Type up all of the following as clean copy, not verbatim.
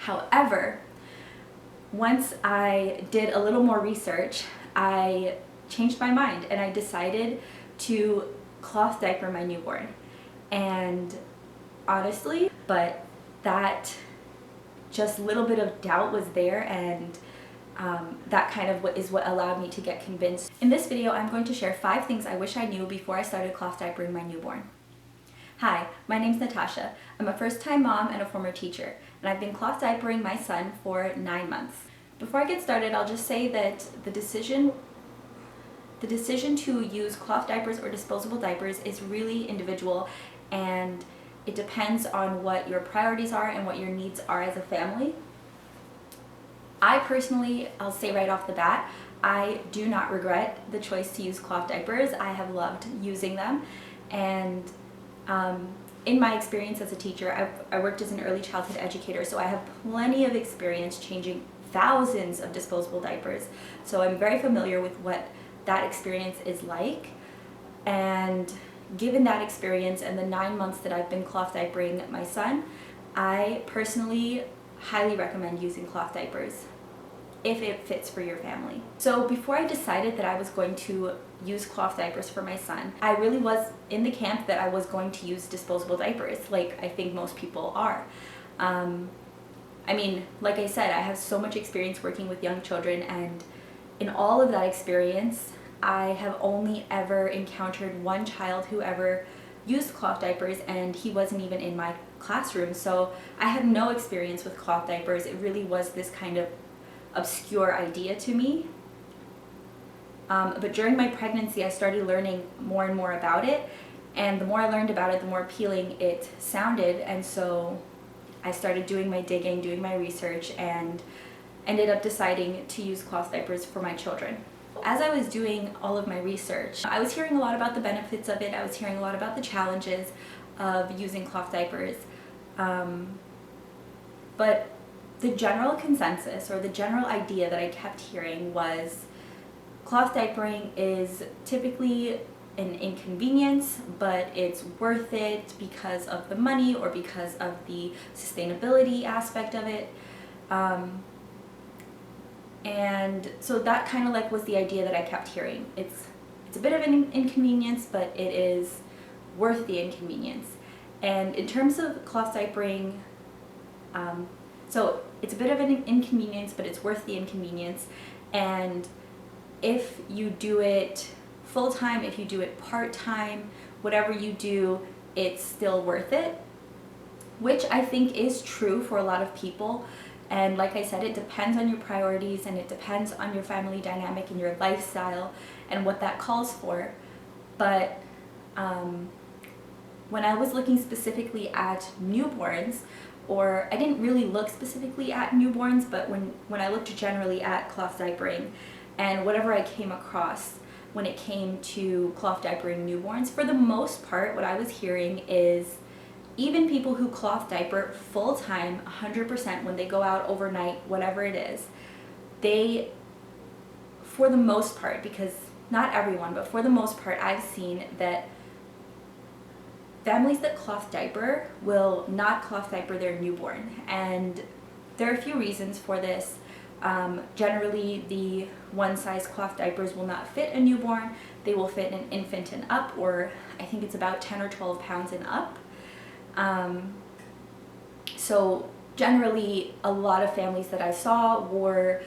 However, once I did a little more research, I changed my mind and I decided to cloth diaper my newborn. And honestly, but that just little bit of doubt was there, and that kind of is what allowed me to get convinced. In this video, I'm going to share 5 things I wish I knew before I started cloth diapering my newborn. Hi, my name's Natasha. I'm a first-time mom and a former teacher, and I've been cloth diapering my son for 9 months. Before I get started, I'll just say that the decision to use cloth diapers or disposable diapers is really individual, and it depends on what your priorities are and what your needs are as a family. I personally, I'll say right off the bat, I do not regret the choice to use cloth diapers. I have loved using them, and in my experience as a teacher, I worked as an early childhood educator, so I have plenty of experience changing thousands of disposable diapers. So I'm very familiar with what that experience is like, and given that experience and the 9 months that I've been cloth diapering my son, I personally highly recommend using cloth diapers if it fits for your family. So before I decided that I was going to use cloth diapers for my son, I really was in the camp that I was going to use disposable diapers, like I think most people are. I mean, like I said, I have so much experience working with young children, and in all of that experience, I have only ever encountered one child who ever used cloth diapers, and he wasn't even in my classroom. So I had no experience with cloth diapers. It really was this kind of obscure idea to me. But during my pregnancy, I started learning more and more about it, and the more I learned about it, the more appealing it sounded, and so I started doing my digging, doing my research, and ended up deciding to use cloth diapers for my children. As I was doing all of my research, I was hearing a lot about the benefits of it. I was hearing a lot about the challenges of using cloth diapers. But the general consensus, or the general idea that I kept hearing, was cloth diapering is typically an inconvenience, but it's worth it because of the money or because of the sustainability aspect of it. And so that kind of like was the idea that I kept hearing. It's a bit of an inconvenience, but it is worth the inconvenience. And in terms of cloth diapering, so it's a bit of an inconvenience, but it's worth the inconvenience. And if you do it full-time, if you do it part-time, whatever you do, it's still worth it, which I think is true for a lot of people. And like I said, it depends on your priorities, and it depends on your family dynamic and your lifestyle and what that calls for. But when I was looking specifically at newborns, or I didn't really look specifically at newborns, but when I looked generally at cloth diapering and whatever I came across when it came to cloth diapering newborns, for the most part, what I was hearing is even people who cloth diaper full-time, 100%, when they go out overnight, whatever it is, they, for the most part, because not everyone, but for the most part, I've seen that families that cloth diaper will not cloth diaper their newborn. And there are a few reasons for this. Generally, the one-size cloth diapers will not fit a newborn. They will fit an infant and up, or I think it's about 10 or 12 pounds and up. So generally, a lot of families that I saw were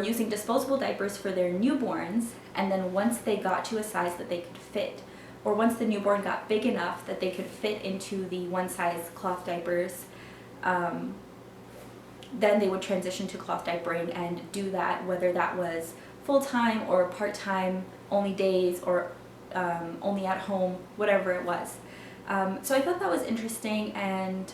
using disposable diapers for their newborns, and then once they got to a size that they could fit, or once the newborn got big enough that they could fit into the one-size cloth diapers, then they would transition to cloth diapering and do that, whether that was full-time or part-time, only days, or only at home, whatever it was. So I thought that was interesting, and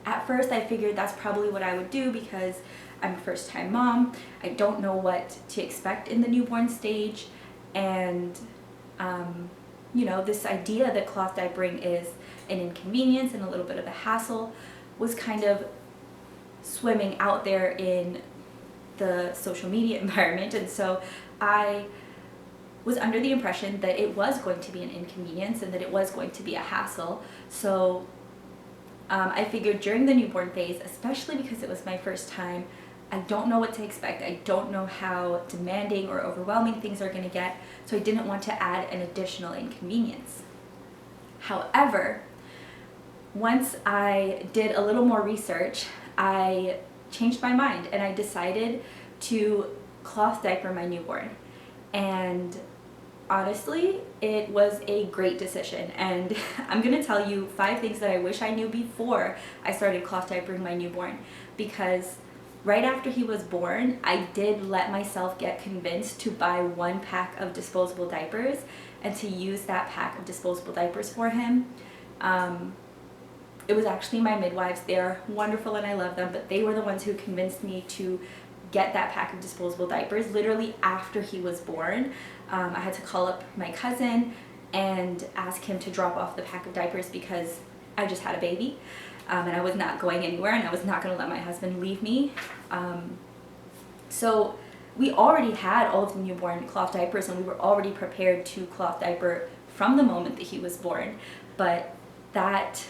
at first I figured that's probably what I would do because I'm a first-time mom. I don't know what to expect in the newborn stage, and you know, this idea that cloth diapering is an inconvenience and a little bit of a hassle was kind of swimming out there in the social media environment, and so I was under the impression that it was going to be an inconvenience and that it was going to be a hassle. So I figured during the newborn phase, especially because it was my first time, I don't know what to expect. I don't know how demanding or overwhelming things are going to get, so I didn't want to add an additional inconvenience. However, once I did a little more research, I changed my mind and I decided to cloth diaper my newborn. And honestly, it was a great decision, and I'm going to tell you 5 things that I wish I knew before I started cloth diapering my newborn, because right after he was born, I did let myself get convinced to buy 1 pack of disposable diapers and to use that pack of disposable diapers for him. It was actually my midwives. They're wonderful and I love them, but they were the ones who convinced me to get that pack of disposable diapers literally after he was born. I had to call up my cousin and ask him to drop off the pack of diapers because I just had a baby, and I was not going anywhere, and I was not going to let my husband leave me. So we already had all of the newborn cloth diapers, and we were already prepared to cloth diaper from the moment that he was born, but that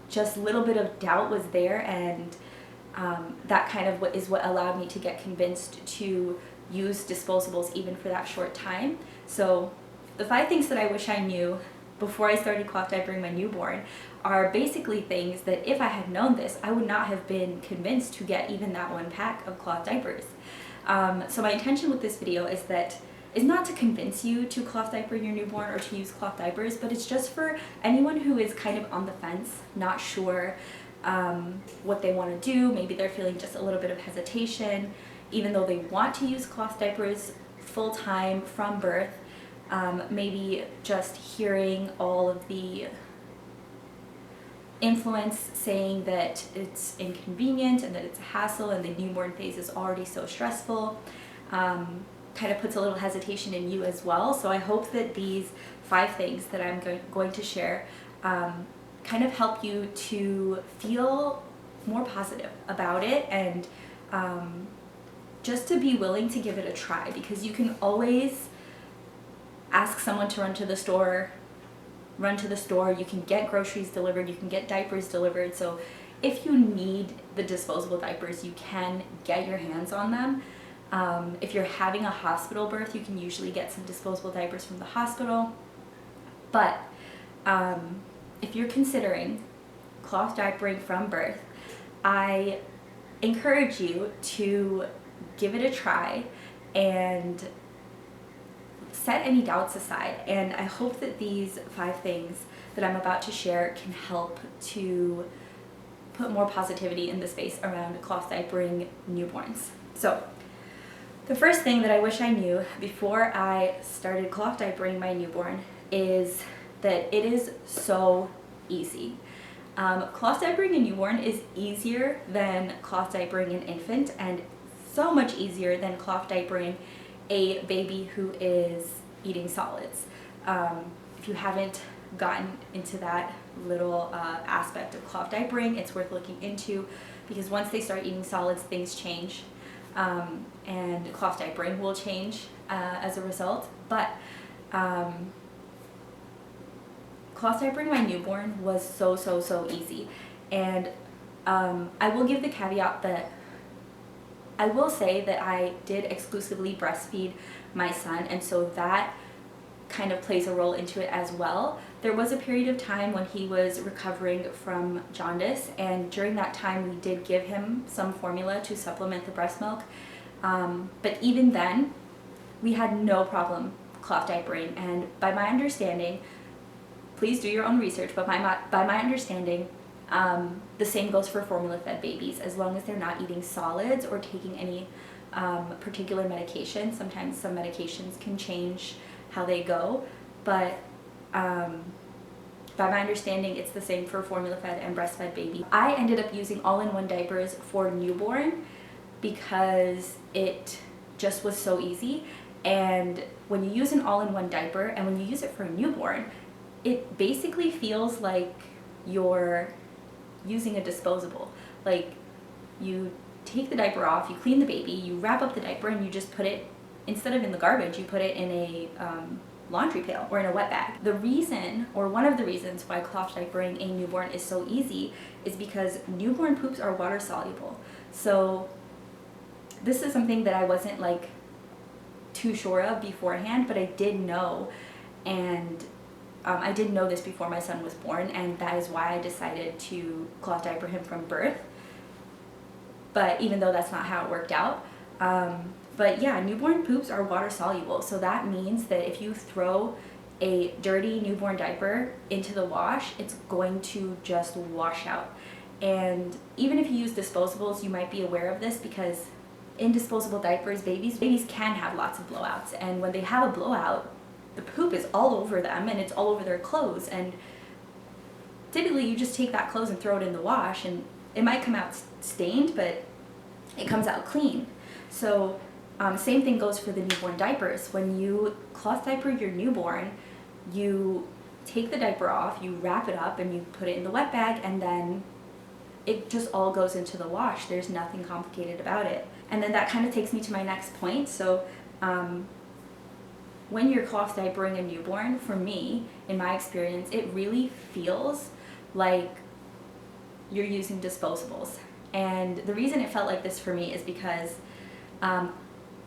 just little bit of doubt was there, and that kind of what allowed me to get convinced to use disposables even for that short time. So the 5 things that I wish I knew before I started cloth diapering my newborn are basically things that if I had known this, I would not have been convinced to get even that 1 pack of cloth diapers. So my intention with this video is not to convince you to cloth diaper your newborn or to use cloth diapers, but it's just for anyone who is kind of on the fence, not sure what they want to do. Maybe they're feeling just a little bit of hesitation, even though they want to use cloth diapers full-time from birth. Maybe just hearing all of the influence saying that it's inconvenient and that it's a hassle and the newborn phase is already so stressful kind of puts a little hesitation in you as well. So I hope that these 5 things that I'm going to share kind of help you to feel more positive about it, and just to be willing to give it a try, because you can always ask someone to run to the store, you can get groceries delivered, you can get diapers delivered. So if you need the disposable diapers, you can get your hands on them. If you're having a hospital birth, you can usually get some disposable diapers from the hospital. But if you're considering cloth diapering from birth, I encourage you to give it a try and set any doubts aside. And I hope that these 5 things that I'm about to share can help to put more positivity in the space around cloth diapering newborns. So the first thing that I wish I knew before I started cloth diapering my newborn is that it is so easy. Cloth diapering a newborn is easier than cloth diapering an infant, and so much easier than cloth diapering a baby who is eating solids. If you haven't gotten into that little aspect of cloth diapering, it's worth looking into, because once they start eating solids, things change, and cloth diapering will change as a result. But cloth diapering my newborn was so easy. And I will give the caveat that I will say that I did exclusively breastfeed my son, and so that kind of plays a role into it as well. There was a period of time when he was recovering from jaundice, and during that time we did give him some formula to supplement the breast milk. But even then, we had no problem cloth diapering, and by my understanding, please do your own research, but by my understanding, the same goes for formula-fed babies, as long as they're not eating solids or taking any particular medication. Sometimes some medications can change how they go, but by my understanding, it's the same for formula-fed and breastfed babies. I ended up using all-in-one diapers for newborn because it just was so easy. And when you use an all-in-one diaper and when you use it for a newborn, it basically feels like you're using a disposable. Like, you take the diaper off, you clean the baby, you wrap up the diaper, and you just put it, instead of in the garbage, you put it in a laundry pail or in a wet bag. The reason, or one of the reasons why cloth diapering a newborn is so easy is because newborn poops are water soluble. So this is something that I wasn't like too sure of beforehand, but I did know, and I did know this before my son was born, and that is why I decided to cloth diaper him from birth. But even though that's not how it worked out, but yeah, newborn poops are water soluble. So that means that if you throw a dirty newborn diaper into the wash, it's going to just wash out. And even if you use disposables, you might be aware of this, because in disposable diapers, babies can have lots of blowouts. And when they have a blowout, the poop is all over them and it's all over their clothes. And typically you just take that clothes and throw it in the wash, and it might come out stained, but it comes out clean. So same thing goes for the newborn diapers. When you cloth diaper your newborn, you take the diaper off, you wrap it up, and you put it in the wet bag, and then it just all goes into the wash. There's nothing complicated about it. And then that kind of takes me to my next point. So when you're cloth diapering a newborn, for me, in my experience, it really feels like you're using disposables. And the reason it felt like this for me is because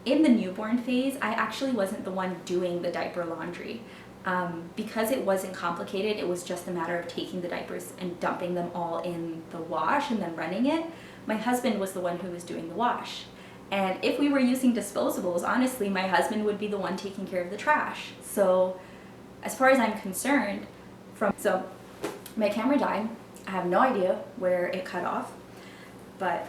in the newborn phase, I actually wasn't the one doing the diaper laundry. Because it wasn't complicated, it was just a matter of taking the diapers and dumping them all in the wash and then running it. My husband was the one who was doing the wash. And if we were using disposables, honestly, my husband would be the one taking care of the trash. So as far as I'm concerned, so my camera died. I have no idea where it cut off, but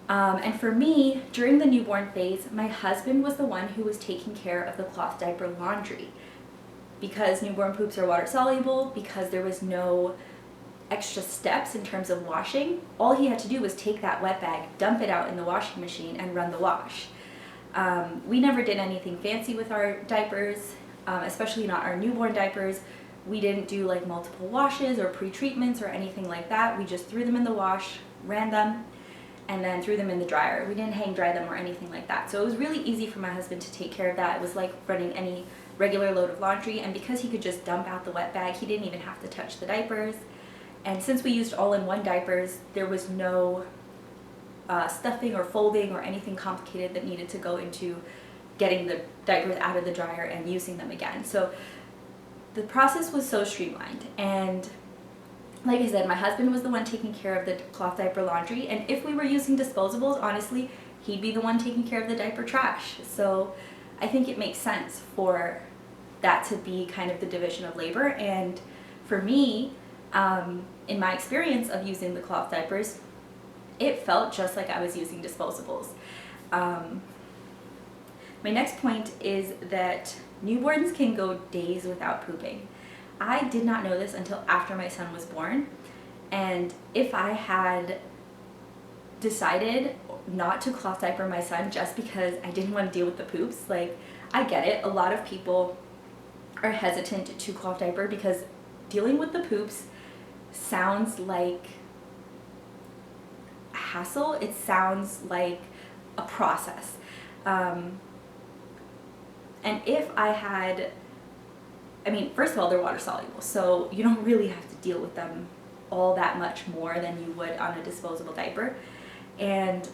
and for me, during the newborn phase, my husband was the one who was taking care of the cloth diaper laundry. Because newborn poops are water soluble, because there was no extra steps in terms of washing, all he had to do was take that wet bag, dump it out in the washing machine, and run the wash. We never did anything fancy with our diapers, especially not our newborn diapers. We didn't do like multiple washes or pre-treatments or anything like that. We just threw them in the wash, ran them, and then threw them in the dryer. We didn't hang dry them or anything like that. So it was really easy for my husband to take care of that. It was like running any regular load of laundry, and because he could just dump out the wet bag, he didn't even have to touch the diapers. And since we used all-in-one diapers, there was no stuffing or folding or anything complicated that needed to go into getting the diapers out of the dryer and using them again. So the process was so streamlined. And like I said, my husband was the one taking care of the cloth diaper laundry, and if we were using disposables, honestly, he'd be the one taking care of the diaper trash. So I think it makes sense for that to be kind of the division of labor. And for me, in my experience of using the cloth diapers, it felt just like I was using disposables. My next point is that newborns can go days without pooping. I did not know this until after my son was born, and if I had decided not to cloth diaper my son just because I didn't want to deal with the poops, like, I get it, a lot of people are hesitant to cloth diaper because dealing with the poops sounds like a hassle. It sounds like a process. And if I had, I mean, first of all, they're water soluble, so you don't really have to deal with them all that much more than you would on a disposable diaper. And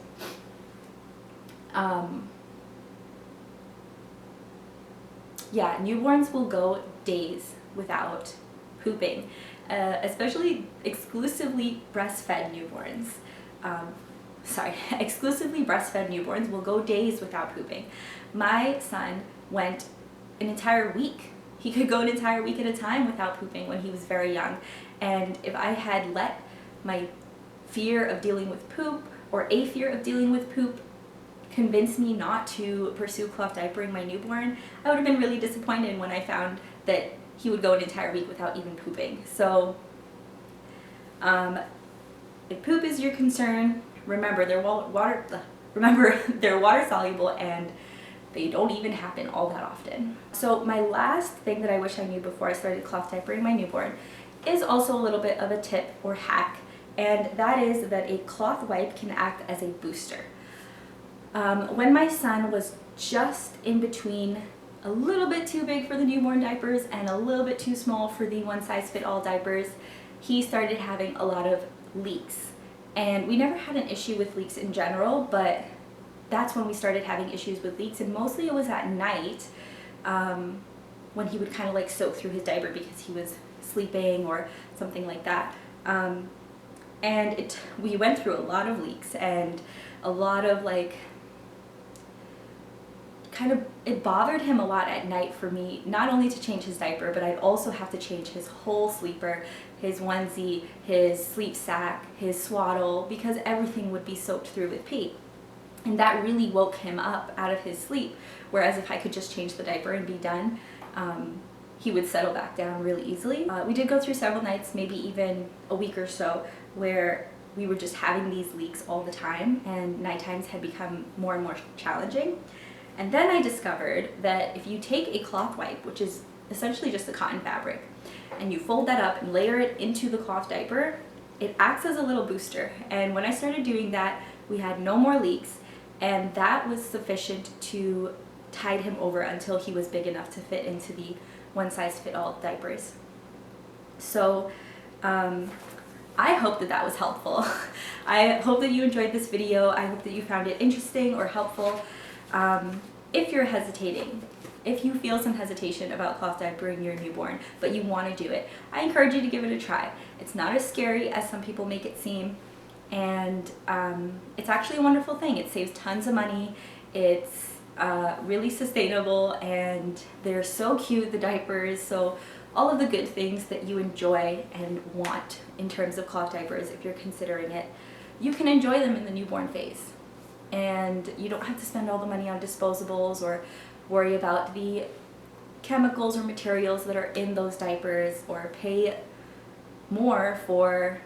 yeah, newborns will go days without pooping, especially exclusively breastfed newborns. Exclusively breastfed newborns will go days without pooping. My son went an entire week. He could go an entire week at a time without pooping when he was very young. And if I had let my fear of dealing with poop, or a fear of dealing with poop, convince me not to pursue cloth diapering my newborn, I would have been really disappointed when I found that he would go an entire week without even pooping. So if poop is your concern, remember they're water soluble, and they don't even happen all that often. So my last thing that I wish I knew before I started cloth diapering my newborn is also a little bit of a tip or hack, and that is that a cloth wipe can act as a booster. When my son was just in between a little bit too big for the newborn diapers and a little bit too small for the one-size-fit-all diapers, he started having a lot of leaks. And we never had an issue with leaks in general, but that's when we started having issues with leaks, and mostly it was at night when he would kind of like soak through his diaper because he was sleeping or something like that. And we went through a lot of leaks and a lot of like, it bothered him a lot at night for me, not only to change his diaper, but I'd also have to change his whole sleeper, his onesie, his sleep sack, his swaddle, because everything would be soaked through with pee. And that really woke him up out of his sleep, whereas if I could just change the diaper and be done, he would settle back down really easily. We did go through several nights, maybe even a week or so, where we were just having these leaks all the time, and night times had become more and more challenging. And then I discovered that if you take a cloth wipe, which is essentially just a cotton fabric, and you fold that up and layer it into the cloth diaper, it acts as a little booster. And when I started doing that, we had no more leaks, and that was sufficient to tide him over until he was big enough to fit into the one-size-fit-all diapers. So I hope that that was helpful. I hope that you enjoyed this video. I hope that you found it interesting or helpful. If you're hesitating, if you feel some hesitation about cloth diapering your newborn, but you want to do it, I encourage you to give it a try. It's not as scary as some people make it seem, and it's actually a wonderful thing. It saves tons of money. It's really sustainable, and they're so cute, the diapers. So all of the good things that you enjoy and want in terms of cloth diapers, if you're considering it, you can enjoy them in the newborn phase. And you don't have to spend all the money on disposables or worry about the chemicals or materials that are in those diapers, or pay more for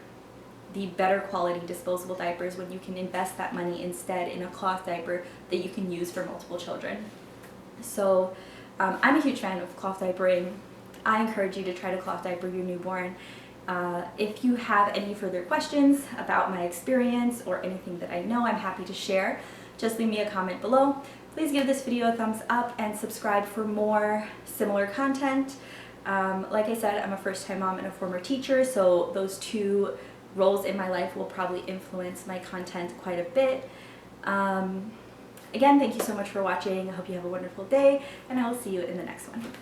the better quality disposable diapers when you can invest that money instead in a cloth diaper that you can use for multiple children. So I'm a huge fan of cloth diapering. I encourage you to try to cloth diaper your newborn. If you have any further questions about my experience or anything that I know, I'm happy to share. Just leave me a comment below. Please give this video a thumbs up and subscribe for more similar content. Like I said, I'm a first-time mom and a former teacher, so those two roles in my life will probably influence my content quite a bit. Again, thank you so much for watching. I hope you have a wonderful day, and I will see you in the next one.